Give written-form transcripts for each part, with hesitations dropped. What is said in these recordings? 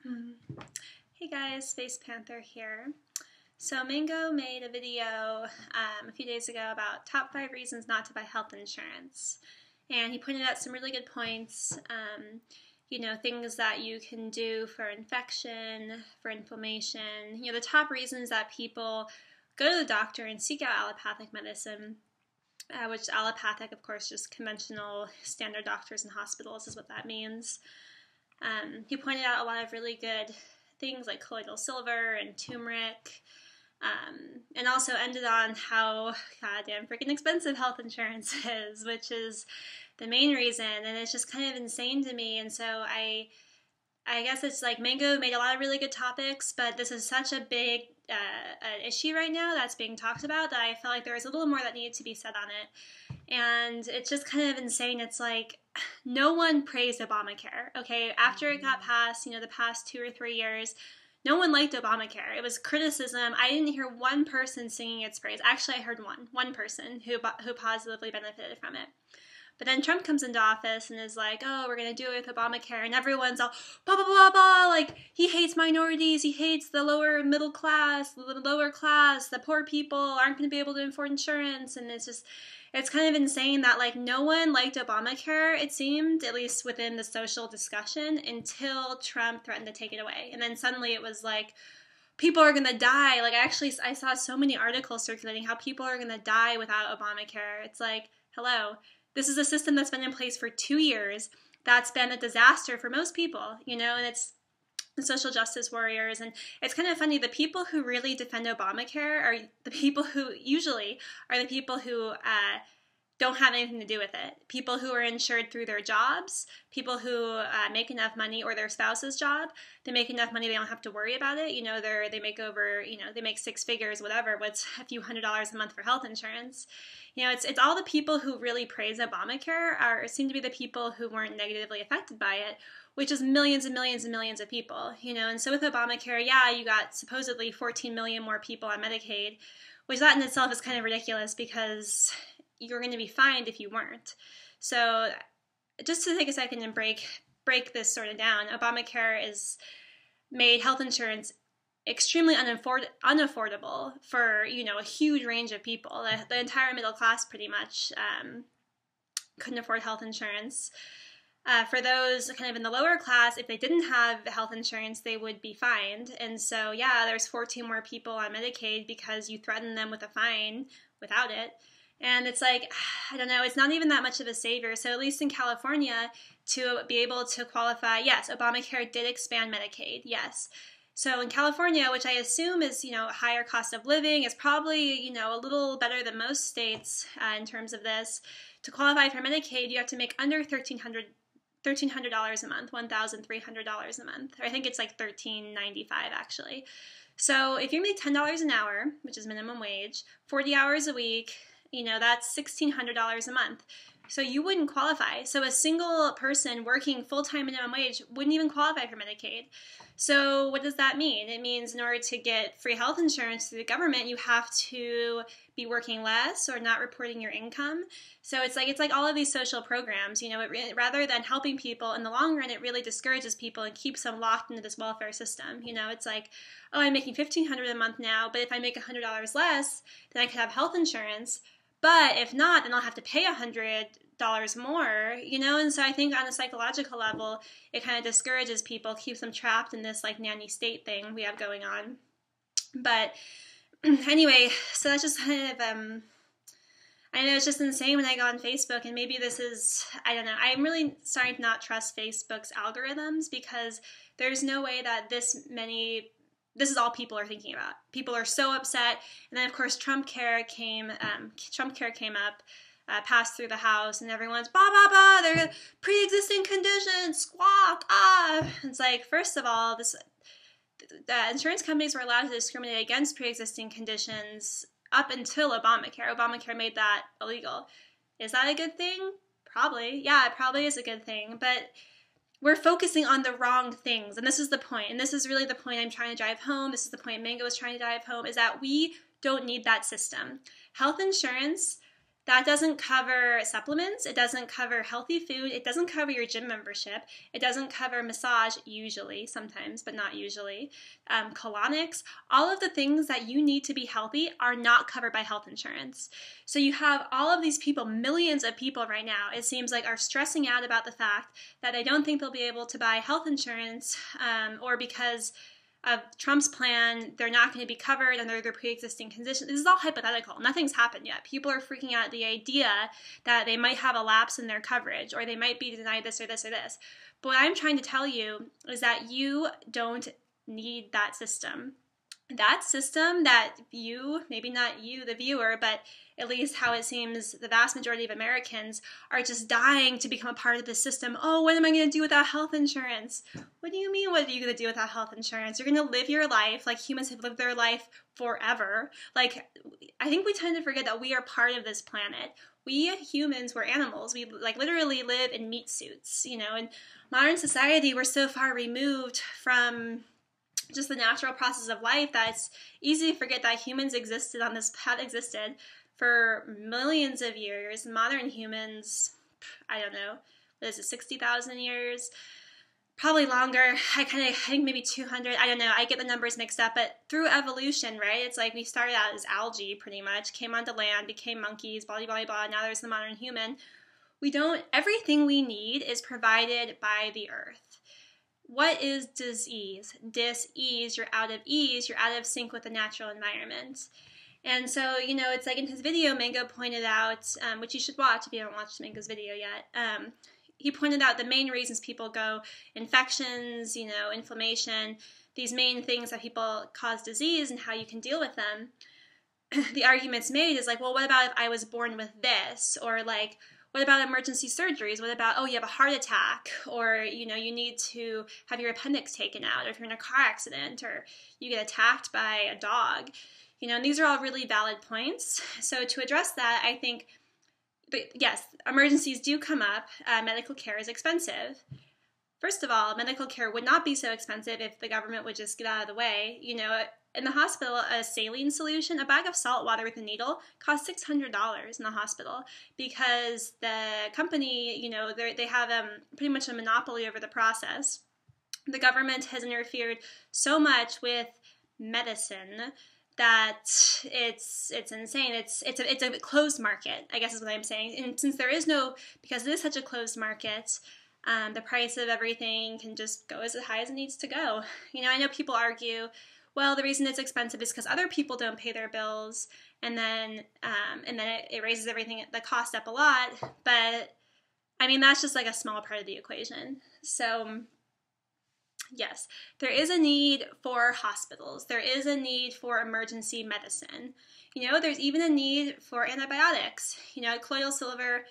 Mm. Hey guys, Space Panther here. So Mango made a video a few days ago about top 5 reasons not to buy health insurance. And he pointed out some really good points, things that you can do for infection, for inflammation, the top reasons that people go to the doctor and seek out allopathic medicine, which allopathic, of course, just conventional standard doctors and hospitals is what that means. He pointed out a lot of really good things like colloidal silver and turmeric, and also ended on how goddamn freaking expensive health insurance is, which is the main reason, and it's just kind of insane to me. And so I guess it's like Mango made a lot of really good topics, but this is such a big an issue right now that's being talked about that I felt like there was a little more that needed to be said on it. And it's just kind of insane. It's like no one praised Obamacare, okay? After it got passed, the past 2 or 3 years, no one liked Obamacare. It was criticism. I didn't hear one person singing its praise. Actually, I heard one person who positively benefited from it. But then Trump comes into office and is like, oh, we're going to do it with Obamacare. And everyone's all, blah, blah, blah, blah. Like, he hates minorities. He hates the lower middle class, the lower class. The poor people aren't going to be able to afford insurance. And it's kind of insane that, like, no one liked Obamacare, it seemed, at least within the social discussion, until Trump threatened to take it away. And then suddenly it was like, people are going to die. Like, I saw so many articles circulating how people are going to die without Obamacare. It's like, hello. This is a system that's been in place for 2 years that's been a disaster for most people, and it's the social justice warriors. And it's kind of funny, the people who really defend Obamacare are the people who usually are the people who don't have anything to do with it. People who are insured through their jobs, people who make enough money, or their spouse's job, they make enough money they don't have to worry about it. They make over, they make 6 figures, whatever, what's a few $100s a month for health insurance. It's all the people who really praise Obamacare seem to be the people who weren't negatively affected by it, which is millions and millions and millions of people, And so with Obamacare, yeah, you got supposedly 14 million more people on Medicaid, which that in itself is kind of ridiculous because you're going to be fined if you weren't. So just to take a second and break this sort of down, Obamacare is made health insurance extremely unaffordable for, a huge range of people. The entire middle class pretty much couldn't afford health insurance. For those kind of in the lower class, if they didn't have health insurance, they would be fined. And so, yeah, there's 14 more people on Medicaid because you threaten them with a fine without it. And it's like, I don't know, it's not even that much of a savior. So at least in California, to be able to qualify, yes, Obamacare did expand Medicaid, yes. So in California, which I assume is, higher cost of living, is probably, a little better than most states in terms of this. To qualify for Medicaid, you have to make under $1,300 a month, $1,300 a month. Or I think it's like $1,395 actually. So if you make $10 an hour, which is minimum wage, 40 hours a week, that's $1,600 a month. So you wouldn't qualify. So a single person working full-time minimum wage wouldn't even qualify for Medicaid. So what does that mean? It means in order to get free health insurance through the government, you have to be working less or not reporting your income. So it's like all of these social programs, rather than helping people in the long run, it really discourages people and keeps them locked into this welfare system. It's like, oh, I'm making $1,500 a month now, but if I make $100 less, then I could have health insurance. But if not, then I'll have to pay $100 more, And so I think on a psychological level, it kind of discourages people, keeps them trapped in this like nanny state thing we have going on. But anyway, so that's just kind of, I know it's just insane when I go on Facebook, and maybe this is, I don't know, I'm really starting to not trust Facebook's algorithms because there's no way that this is all people are thinking about. People are so upset. And then, of course, Trump Care came up, passed through the House, and everyone's, blah, blah, blah, they're pre-existing conditions, squawk, ah. It's like, first of all, the insurance companies were allowed to discriminate against pre-existing conditions up until Obamacare. Obamacare made that illegal. Is that a good thing? Probably. Yeah, it probably is a good thing. But we're focusing on the wrong things, and this is the point, and this is really the point I'm trying to drive home, this is the point Mango is trying to drive home, is that we don't need that system. Health insurance That doesn't cover supplements. It doesn't cover healthy food. It doesn't cover your gym membership. It doesn't cover massage, usually, sometimes, but not usually. Colonics, all of the things that you need to be healthy are not covered by health insurance. So you have all of these people, millions of people right now, it seems like, are stressing out about the fact that they don't think they'll be able to buy health insurance, or because of Trump's plan, they're not going to be covered under their pre-existing conditions. This is all hypothetical. Nothing's happened yet. People are freaking out at the idea that they might have a lapse in their coverage, or they might be denied this or this or this. But what I'm trying to tell you is that you don't need that system. That system that you, maybe not you, the viewer, but at least how it seems the vast majority of Americans are just dying to become a part of this system. Oh, what am I going to do without health insurance? What do you mean, what are you going to do without health insurance? You're going to live your life like humans have lived their life forever. Like, I think we tend to forget that we are part of this planet. We humans, we're animals. We like literally live in meat suits, you know. In modern society, we're so far removed from just the natural process of life that it's easy to forget that humans existed on this have existed for millions of years. Modern humans, I don't know, what is it, 60,000 years? Probably longer. I think maybe 200. I don't know. I get the numbers mixed up. But through evolution, right? It's like we started out as algae, pretty much, came onto land, became monkeys, blah, blah, blah. Now there's the modern human. Everything we need is provided by the earth. What is dis-ease? Dis-ease, you're out of ease, you're out of sync with the natural environment. And so, you know, it's like in his video, Mango pointed out, which you should watch if you haven't watched Mango's video yet, he pointed out the main reasons people go infections, you know, inflammation, these main things that people cause disease and how you can deal with them. The arguments made is like, well, what about if I was born with this? Or like, what about emergency surgeries? What about, oh, you have a heart attack, or, you know, you need to have your appendix taken out, or if you're in a car accident, or you get attacked by a dog. You know, and these are all really valid points. So to address that, I think, yes, emergencies do come up. Medical care is expensive. First of all, medical care would not be so expensive if the government would just get out of the way. You know, in the hospital, a saline solution, a bag of salt water with a needle, costs $600 in the hospital because the company, you know, they have pretty much a monopoly over the process. The government has interfered so much with medicine that it's insane. It's a closed market, I guess is what I'm saying. And since because it is such a closed market, the price of everything can just go as high as it needs to go. You know, I know people argue, well, the reason it's expensive is because other people don't pay their bills, and then it raises the cost up a lot. But I mean, that's just like a small part of the equation. So yes, there is a need for hospitals. There is a need for emergency medicine. You know, there's even a need for antibiotics. You know, colloidal silver,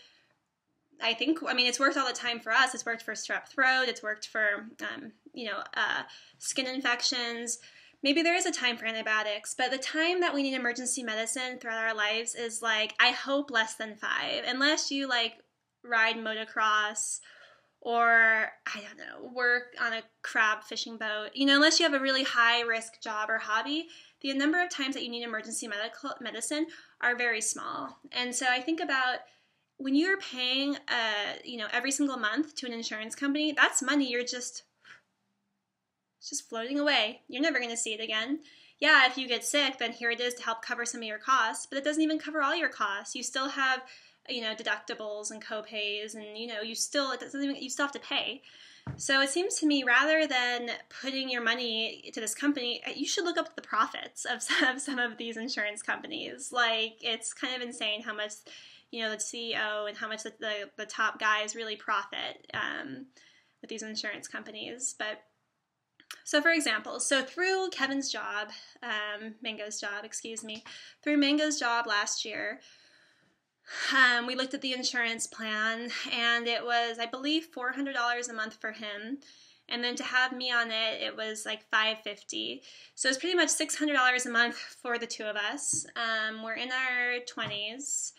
it's worked all the time for us. It's worked for strep throat. It's worked for, skin infections. Maybe there is a time for antibiotics, but the time that we need emergency medicine throughout our lives is like, I hope less than 5, unless you like ride motocross or, I don't know, work on a crab fishing boat. You know, unless you have a really high risk job or hobby, the number of times that you need emergency medicine are very small. And so I think about when you're paying, every single month to an insurance company, that's money it's just floating away. You're never going to see it again. Yeah, if you get sick, then here it is to help cover some of your costs, but it doesn't even cover all your costs. You still have, deductibles and co-pays, and, you still have to pay. So it seems to me, rather than putting your money to this company, you should look up the profits of some of these insurance companies. Like, it's kind of insane how much, the CEO and how much the top guys really profit with these insurance companies. But so, for example, through Kevin's job, through Mango's job last year, we looked at the insurance plan, and it was, I believe, $400 a month for him. And then to have me on it, it was like $550. So it's pretty much $600 a month for the two of us. We're in our 20s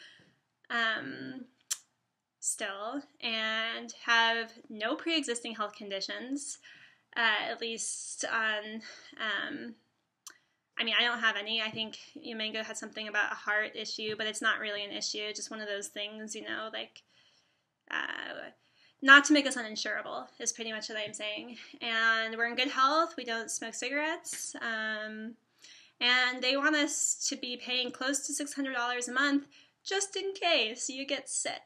still, and have no pre-existing health conditions, at least on I mean, I don't have any. I think Mango had something about a heart issue, but it's not really an issue. Just one of those things, like, not to make us uninsurable is pretty much what I'm saying. And we're in good health. We don't smoke cigarettes. And they want us to be paying close to $600 a month just in case you get sick,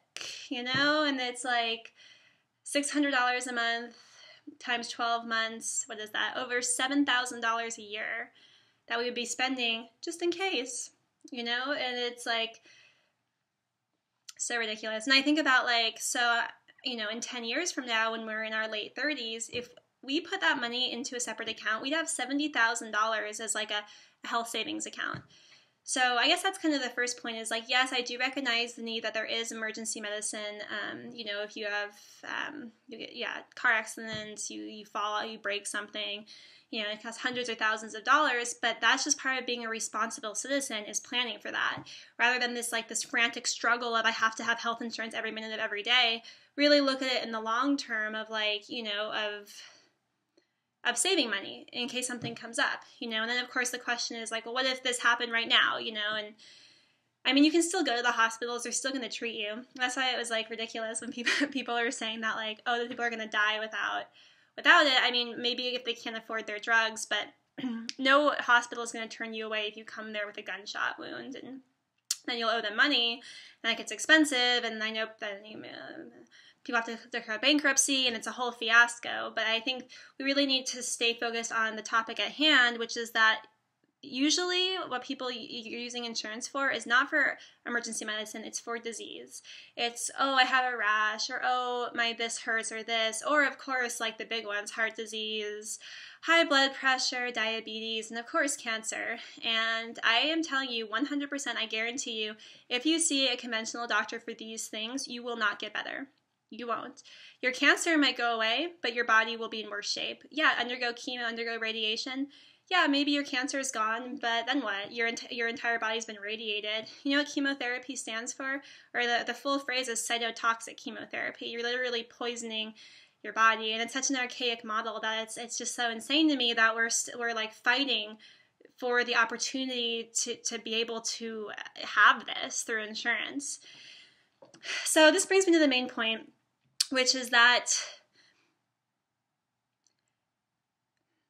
And it's like $600 a month times 12 months. What is that? Over $7,000 a year that we would be spending just in case, And it's like so ridiculous. And I think about in 10 years from now, when we're in our late 30s, if we put that money into a separate account, we'd have $70,000 as like a health savings account. So I guess that's kind of the first point is like, yes, I do recognize the need that there is emergency medicine. If you have, car accidents, you fall out, you break something, it costs hundreds or thousands of dollars, but that's just part of being a responsible citizen is planning for that. Rather than this frantic struggle of I have to have health insurance every minute of every day, really look at it in the long term of of saving money in case something comes up, and then of course the question is like, well, what if this happened right now, and I mean, you can still go to the hospitals, they're still going to treat you. That's why it was like ridiculous when people are saying that like, oh, the people are going to die without it. I mean, maybe if they can't afford their drugs, but no hospital is going to turn you away if you come there with a gunshot wound, and then you'll owe them money, and that gets expensive, and I know that people have to declare bankruptcy, and it's a whole fiasco. But I think we really need to stay focused on the topic at hand, which is that usually what people you're using insurance for is not for emergency medicine, it's for disease. It's, oh, I have a rash, or oh, my this hurts, or this, or of course, like the big ones, heart disease, high blood pressure, diabetes, and of course cancer. And I am telling you 100%, I guarantee you, if you see a conventional doctor for these things, you will not get better. You won't. Your cancer might go away, but your body will be in worse shape. Yeah, undergo chemo, undergo radiation. Yeah, maybe your cancer is gone, but then what? Your entire body's been radiated. You know what chemotherapy stands for? Or the full phrase is cytotoxic chemotherapy. You're literally poisoning your body, and it's such an archaic model that it's just so insane to me that we're like fighting for the opportunity to be able to have this through insurance. So this brings me to the main point, which is that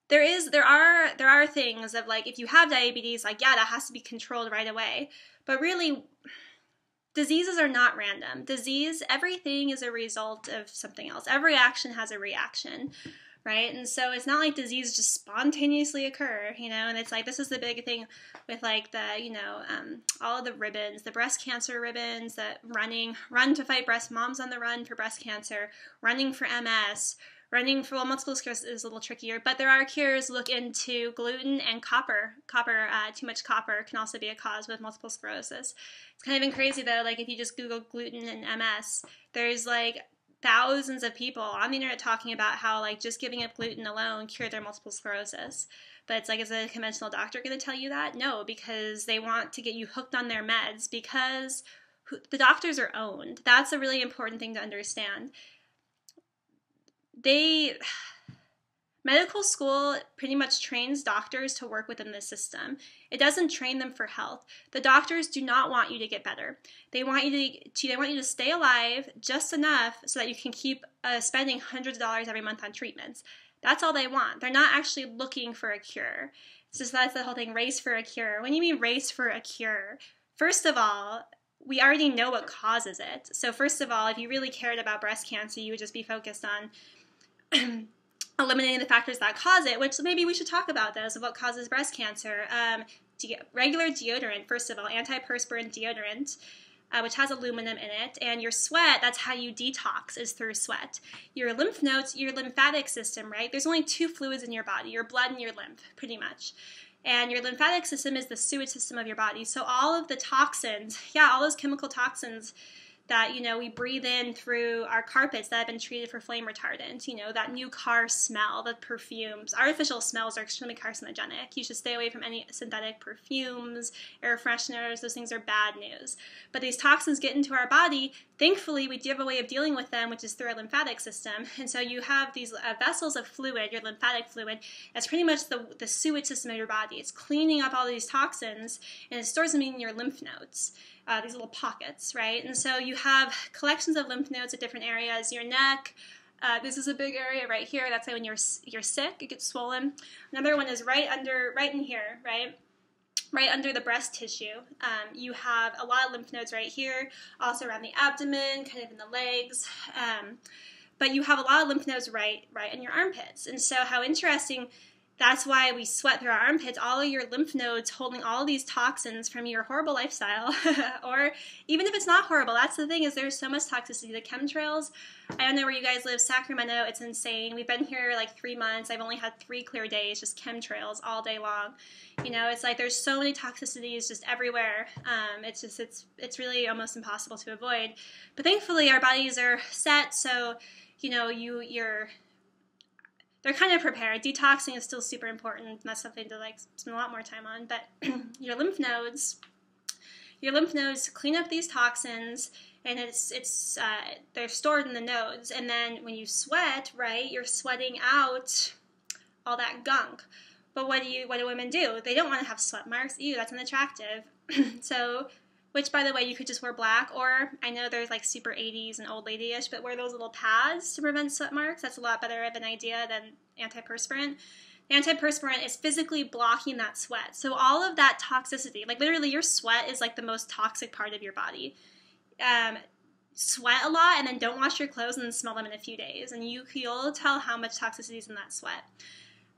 there are things of like, if you have diabetes, like, yeah, that has to be controlled right away. But really, diseases are not random. Everything is a result of something else. Every action has a reaction, right? And so it's not like disease just spontaneously occur, and it's like, this is the big thing with like the, all of the ribbons, the breast cancer ribbons, that run to fight breast, moms on the run for breast cancer, running for MS, running for multiple sclerosis is a little trickier, but there are cures. Look into gluten and copper. Too much copper can also be a cause with multiple sclerosis. It's kind of been crazy though, like if you just Google gluten and MS, there's like thousands of people on the internet talking about how like just giving up gluten alone cured their multiple sclerosis. But it's like, is a conventional doctor going to tell you that? No, because they want to get you hooked on their meds, because the doctors are owned. That's a really important thing to understand. Medical school pretty much trains doctors to work within the system. It doesn't train them for health. The doctors do not want you to get better. They want you to stay alive just enough so that you can keep spending hundreds of dollars every month on treatments. That's all they want. They're not actually looking for a cure. It's just, that's the whole thing, race for a cure. When you mean race for a cure, first of all, we already know what causes it. So first of all, if you really cared about breast cancer, you would just be focused on eliminating the factors that cause it, which maybe we should talk about those, of what causes breast cancer. Regular deodorant, first of all, antiperspirant deodorant, which has aluminum in it, and your sweat, that's how you detox, is through sweat. Your lymph nodes, your lymphatic system, right? There's only two fluids in your body, your blood and your lymph, pretty much. And your lymphatic system is the sewage system of your body. So all of the toxins, all those chemical toxins that, we breathe in through our carpets that have been treated for flame retardant, that new car smell, the perfumes. Artificial smells are extremely carcinogenic. You should stay away from any synthetic perfumes, air fresheners. Those things are bad news. But these toxins get into our body Thankfully, we do have a way of dealing with them, which is through our lymphatic system. And so you have these vessels of fluid, your lymphatic fluid, that's pretty much the sewage system of your body. It's cleaning up all these toxins, and it stores them in your lymph nodes, these little pockets, right? And so you have collections of lymph nodes at different areas, your neck. This is a big area right here. That's like when you're sick, it gets swollen. Another one is right in here, right? Right under the breast tissue. You have a lot of lymph nodes right here, also around the abdomen, kind of in the legs. But you have a lot of lymph nodes right in your armpits. And so how interesting, that's why we sweat through our armpits. All of your lymph nodes holding all these toxins from your horrible lifestyle, or even if it's not horrible, that's the thing, is there's so much toxicity. The chemtrails, I don't know where you guys live, Sacramento, it's insane. We've been here like 3 months. I've only had 3 clear days, just chemtrails all day long. You know, it's like there's so many toxicities just everywhere. It's really almost impossible to avoid. But thankfully, our bodies are set, so you know they're kind of prepared. Detoxing is still super important, and that's something to like spend a lot more time on. But your lymph nodes clean up these toxins, and they're stored in the nodes. And then when you sweat, right, you're sweating out all that gunk. But what do women do? They don't want to have sweat marks. Ew, that's unattractive. So, which by the way, you could just wear black, or I know there's like super 80s and old lady-ish, but wear those little pads to prevent sweat marks. That's a lot better of an idea than antiperspirant. Antiperspirant is physically blocking that sweat. So all of that toxicity, like literally your sweat is like the most toxic part of your body. Sweat a lot and then don't wash your clothes and then smell them in a few days. And you'll tell how much toxicity is in that sweat.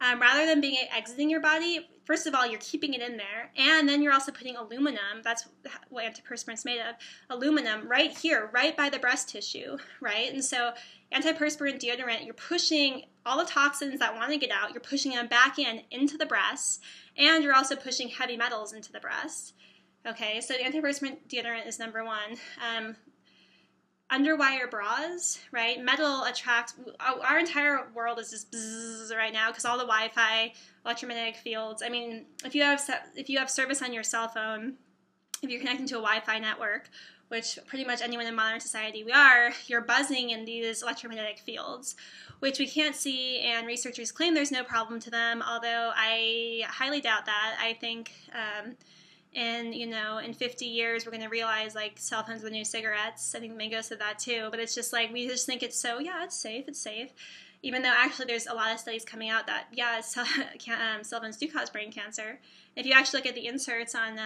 Rather than exiting your body, first of all, you're keeping it in there, and then you're also putting aluminum, that's what antiperspirant's made of, aluminum right here, right by the breast tissue, right? And so antiperspirant deodorant, you're pushing all the toxins that want to get out, you're pushing them back into the breast, and you're also pushing heavy metals into the breast. Okay, so antiperspirant deodorant is number one. Underwire bras, right? Metal attracts, our entire world is just bzzz right now because all the Wi-Fi, electromagnetic fields. I mean, if you have service on your cell phone, if you're connecting to a Wi-Fi network, which pretty much anyone in modern society you're buzzing in these electromagnetic fields, which we can't see, and researchers claim there's no problem to them, although I highly doubt that. I think in 50 years, we're going to realize, like, cell phones are the new cigarettes. I think Mango said that, too. But it's just, like, we just think it's safe. Even though, actually, there's a lot of studies coming out that, cell phones do cause brain cancer. If you actually look at the inserts on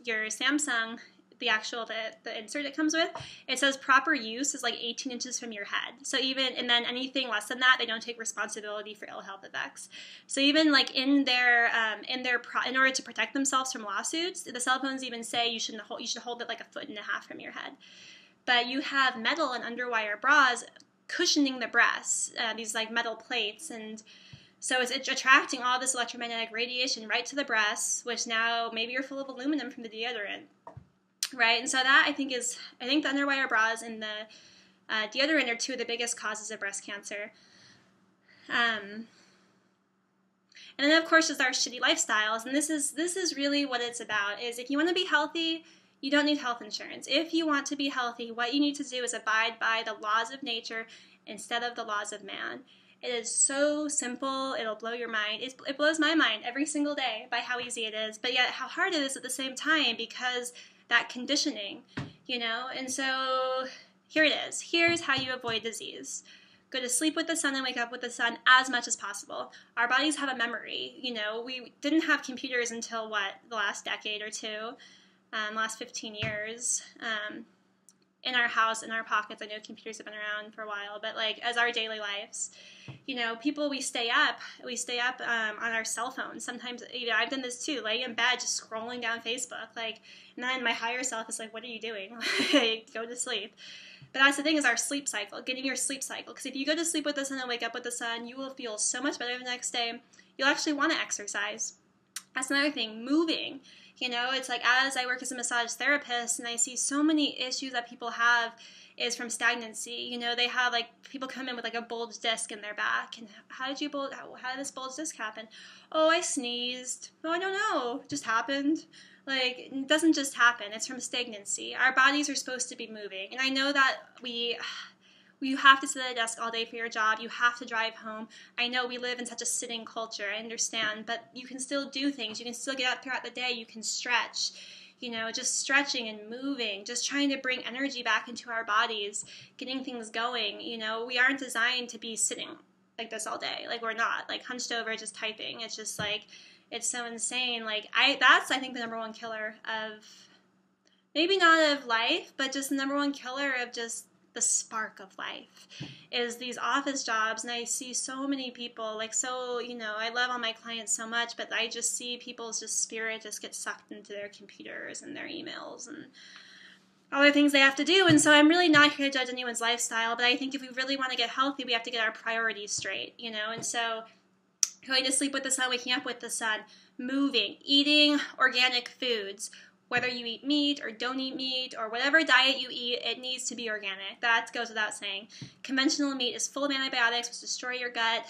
your Samsung, the insert it comes with, it says proper use is like 18 inches from your head. So and then anything less than that, they don't take responsibility for ill health effects. So even like in order to protect themselves from lawsuits, the cell phones even say you should hold it like 1.5 feet from your head. But you have metal and underwire bras cushioning the breasts, these like metal plates, and so it's attracting all this electromagnetic radiation right to the breasts, which now maybe you're full of aluminum from the deodorant. Right, and so that I think the underwire bras and the deodorant are 2 of the biggest causes of breast cancer. And then of course is our shitty lifestyles, and this is really what it's about. Is if you want to be healthy, you don't need health insurance. If you want to be healthy, what you need to do is abide by the laws of nature instead of the laws of man. It is so simple, it'll blow your mind. It blows my mind every single day by how easy it is, but yet how hard it is at the same time, because that conditioning, and so here it is. Here's how you avoid disease. Go to sleep with the sun and wake up with the sun as much as possible. Our bodies have a memory. We didn't have computers until the last decade or two, last 15 years. In our house, in our pockets, I know computers have been around for a while, but like as our daily lives, people, we stay up on our cell phones. Sometimes, I've done this too, laying in bed, just scrolling down Facebook, and then my higher self is like, what are you doing? Go to sleep. But that's the thing, is our sleep cycle, getting your sleep cycle. Because if you go to sleep with the sun and wake up with the sun, you will feel so much better the next day. You'll actually want to exercise. That's another thing, moving. You know, it's like as I work as a massage therapist and I see so many issues that people have is from stagnancy. You know, they have like people come in with like a bulge disc in their back, and how did this bulge disc happen? Oh, I sneezed. Oh, I don't know. It just happened. Like, it doesn't just happen. It's from stagnancy. Our bodies are supposed to be moving, and I know that you have to sit at a desk all day for your job. You have to drive home. I know we live in such a sitting culture. I understand, but you can still do things. You can still get up throughout the day. You can stretch. You know, just stretching and moving, just trying to bring energy back into our bodies, getting things going. You know, we aren't designed to be sitting like this all day. Like, we're not, like, hunched over just typing. It's just like, it's so insane. Like, that's, I think, the number one killer of, maybe not of life, but just the number one killer of just the spark of life is these office jobs. And I see so many people, like, so, you know, I love all my clients so much, but I just see people's just spirit just get sucked into their computers and their emails and other things they have to do. And so I'm really not here to judge anyone's lifestyle, but I think if we really want to get healthy, we have to get our priorities straight, you know. And so going to sleep with the sun, waking up with the sun, moving, eating organic foods, whether you eat meat or don't eat meat or whatever diet you eat, it needs to be organic. That goes without saying. Conventional meat is full of antibiotics, which destroy your gut,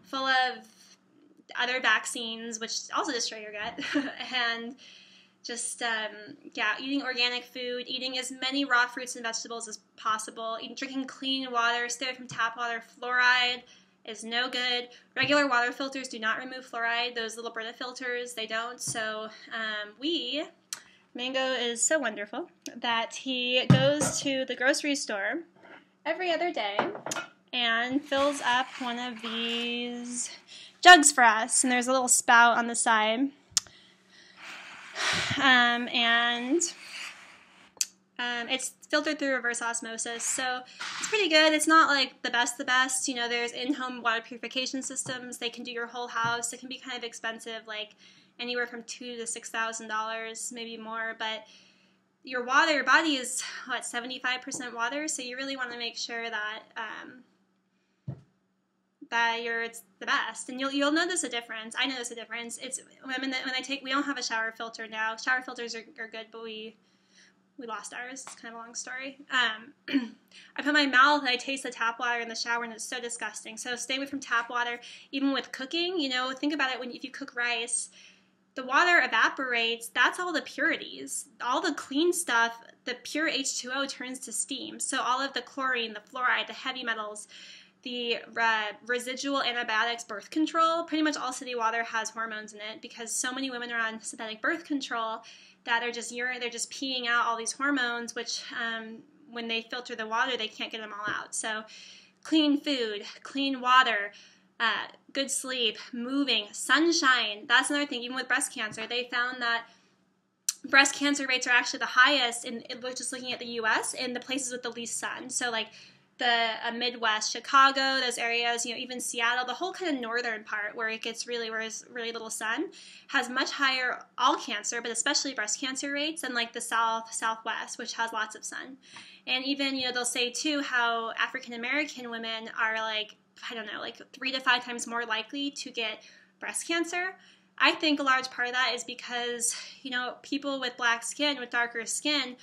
full of other vaccines, which also destroy your gut, and just, yeah, eating organic food, eating as many raw fruits and vegetables as possible, drinking clean water, stay away from tap water. Fluoride is no good. Regular water filters do not remove fluoride. Those little Brita filters, they don't. So Mango is so wonderful that he goes to the grocery store every other day and fills up one of these jugs for us. And there's a little spout on the side. It's filtered through reverse osmosis, so it's pretty good. It's not like the best. You know, there's in-home water purification systems. They can do your whole house. It can be kind of expensive, like anywhere from $2,000 to $6,000, maybe more. But your body is 75% water, so you really want to make sure that it's the best, and you'll notice a difference. I notice a difference. It's we don't have a shower filter now. Shower filters are good, but we lost ours. It's kind of a long story. I put my mouth and I taste the tap water in the shower, and it's so disgusting. So stay away from tap water. Even with cooking, you know, think about it. If you cook rice, the water evaporates. That's all the purities. All the clean stuff, the pure H2O turns to steam. So all of the chlorine, the fluoride, the heavy metals, the residual antibiotics, birth control, pretty much all city water has hormones in it because so many women are on synthetic birth control that are just they're just peeing out all these hormones, which when they filter the water, they can't get them all out. So clean food, clean water, good sleep, moving, sunshine. That's another thing. Even with breast cancer, they found that breast cancer rates are actually the highest just looking at the U.S. in the places with the least sun. So like the Midwest, Chicago, those areas, you know, even Seattle, the whole kind of northern part where there's really little sun has much higher all cancer, but especially breast cancer rates than like the Southwest, which has lots of sun. And even, you know, they'll say too how African American women are like 3 to 5 times more likely to get breast cancer. I think a large part of that is because, you know, people with black skin, with darker skin,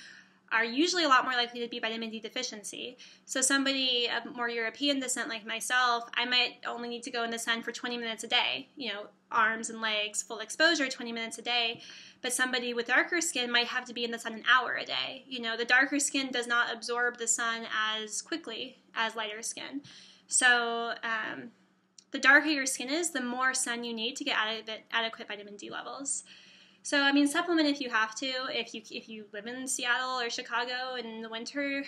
are usually a lot more likely to be vitamin D deficiency. So somebody of more European descent like myself, I might only need to go in the sun for 20 minutes a day, you know, arms and legs, full exposure, 20 minutes a day. But somebody with darker skin might have to be in the sun an hour a day. You know, the darker skin does not absorb the sun as quickly as lighter skin. So the darker your skin is, the more sun you need to get adequate vitamin D levels. So, I mean, supplement if you have to. If you live in Seattle or Chicago in the winter,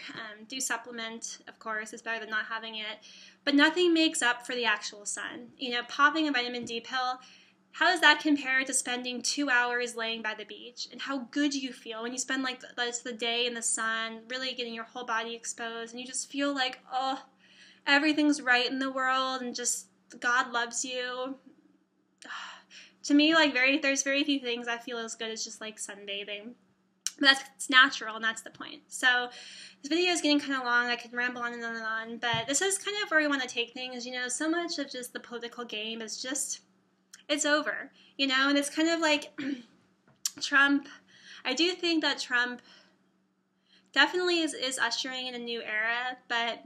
do supplement, of course. It's better than not having it. But nothing makes up for the actual sun. You know, popping a vitamin D pill, how does that compare to spending 2 hours laying by the beach? And how good you feel when you spend, like, the day in the sun, really getting your whole body exposed, and you just feel like, oh, everything's right in the world, and just God loves you. To me, like, there's very few things I feel as good as just, like, sunbathing. But it's natural, and that's the point. So this video is getting kind of long. I could ramble on and on and on. But this is kind of where we want to take things. You know, so much of just the political game is just, it's over. You know, and it's kind of like, Trump, I do think that Trump definitely is ushering in a new era, but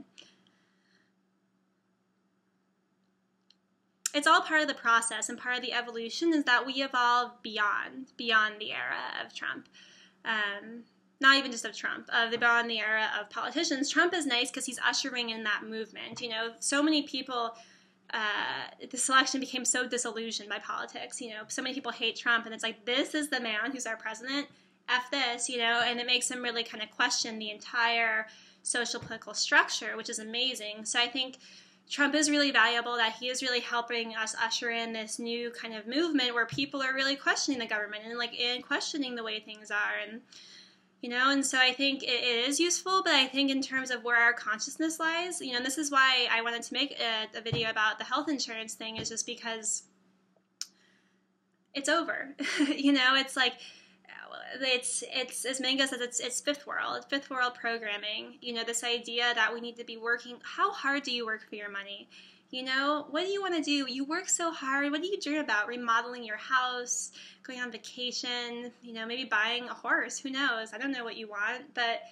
it's all part of the process, and part of the evolution is that we evolve beyond the era of Trump. Not even just of Trump, beyond the era of politicians. Trump is nice because he's ushering in that movement. You know, so many people, this election became so disillusioned by politics. You know, so many people hate Trump, and it's like, this is the man who's our president. F this, you know, and it makes them really kind of question the entire social political structure, which is amazing. So I think Trump is really valuable, that he is really helping us usher in this new kind of movement where people are really questioning the government and questioning the way things are, and you know, and so I think it is useful, but I think in terms of where our consciousness lies, you know, and this is why I wanted to make a video about the health insurance thing, is just because it's over. You know, it's like, it's as Mango says, it's fifth world programming. You know, this idea that we need to be working. How hard do you work for your money? You know, what do you want to do? You work so hard. What do you dream about? Remodeling your house, going on vacation, you know, maybe buying a horse. Who knows? I don't know what you want, but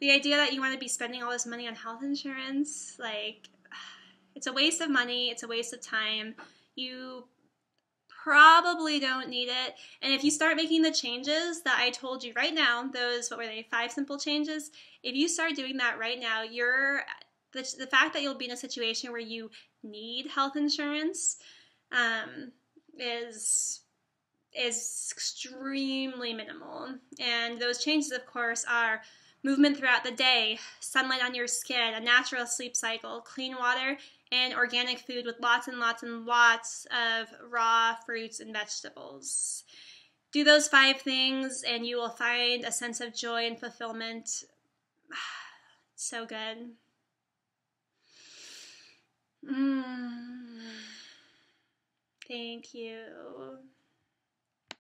the idea that you want to be spending all this money on health insurance, like, it's a waste of money. It's a waste of time. You probably don't need it. And if you start making the changes that I told you right now, those, what were they, 5 simple changes, if you start doing that right now, the fact that you'll be in a situation where you need health insurance is extremely minimal. And those changes, of course, are movement throughout the day, sunlight on your skin, a natural sleep cycle, clean water, and organic food with lots and lots and lots of raw fruits and vegetables. Do those 5 things and you will find a sense of joy and fulfillment. So good. Thank you.